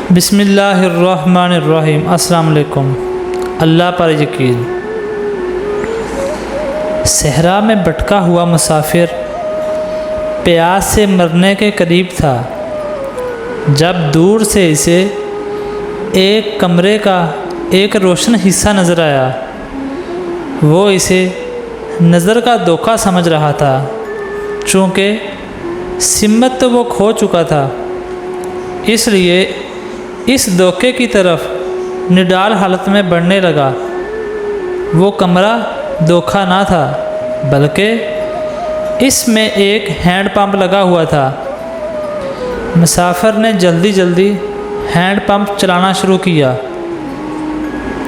बिस्मिल्लाहिर्रहमानिर्रहीम। अस्सलाम वालेकुम। अल्लाह पर यकीन। सहरा में भटका हुआ मुसाफिर प्यास से मरने के करीब था जब दूर से इसे एक कमरे का एक रोशन हिस्सा नज़र आया। वो इसे नज़र का धोखा समझ रहा था, चूँकि सिमत तो वो खो चुका था, इसलिए इस धोखे की तरफ निडाल हालत में बढ़ने लगा। वो कमरा धोखा ना था, बल्कि इसमें एक हैंड पंप लगा हुआ था। मुसाफिर ने जल्दी जल्दी हैंड पंप चलाना शुरू किया,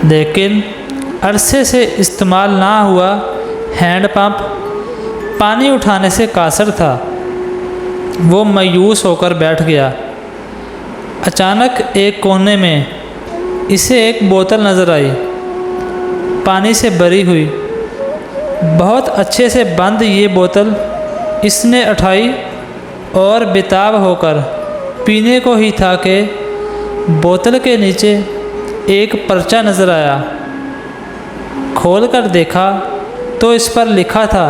लेकिन अरसे से इस्तेमाल ना हुआ हैंड पंप पानी उठाने से कासर था। वो मायूस होकर बैठ गया। अचानक एक कोने में इसे एक बोतल नज़र आई, पानी से भरी हुई। बहुत अच्छे से बंद ये बोतल इसने उठाई और बेताब होकर पीने को ही था कि बोतल के नीचे एक पर्चा नज़र आया। खोलकर देखा तो इस पर लिखा था,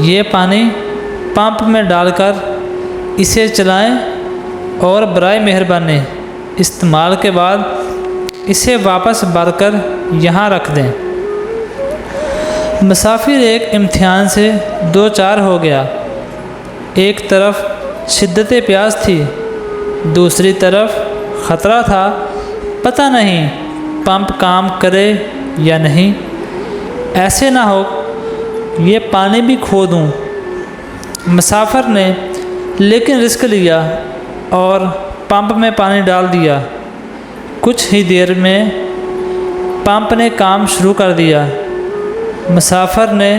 ये पानी पंप में डालकर इसे चलाएं और बराए मेहरबानी इस्तेमाल के बाद इसे वापस भरकर यहाँ रख दें। मुसाफिर एक इम्तिहान से दो चार हो गया। एक तरफ शिद्दत प्यास थी, दूसरी तरफ ख़तरा था, पता नहीं पंप काम करे या नहीं। ऐसे ना हो ये पानी भी खो दूँ। मुसाफिर ने लेकिन रिस्क लिया और पंप में पानी डाल दिया। कुछ ही देर में पंप ने काम शुरू कर दिया। मुसाफिर ने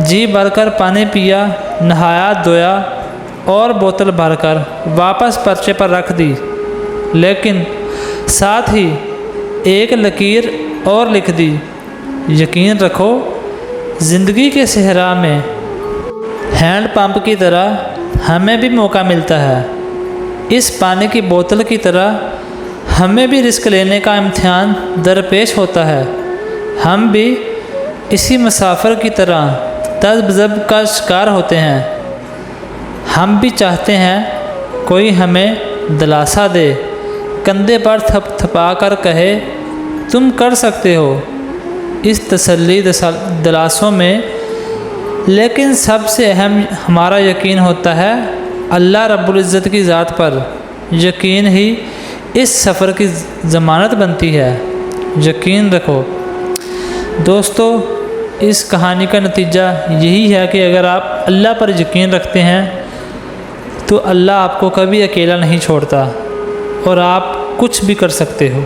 जी भरकर पानी पिया, नहाया धोया और बोतल भरकर वापस पर्चे पर रख दी, लेकिन साथ ही एक लकीर और लिख दी, यकीन रखो ज़िंदगी के सहरा में हैंड पंप की तरह हमें भी मौका मिलता है। इस पानी की बोतल की तरह हमें भी रिस्क लेने का इम्तिहान दरपेश होता है। हम भी इसी मुसाफिर की तरह तज़ब्ज़ब का शिकार होते हैं। हम भी चाहते हैं कोई हमें दिलासा दे, कंधे पर थपथपा कर कहे तुम कर सकते हो। इस तसल्ली दिलासों में लेकिन सबसे अहम हमारा यकीन होता है अल्लाह रब्बुल इज़्ज़त की ज़ात पर। यकीन ही इस सफ़र की ज़मानत बनती है। यकीन रखो दोस्तों, इस कहानी का नतीजा यही है कि अगर आप अल्लाह पर यकीन रखते हैं तो अल्लाह आपको कभी अकेला नहीं छोड़ता और आप कुछ भी कर सकते हो।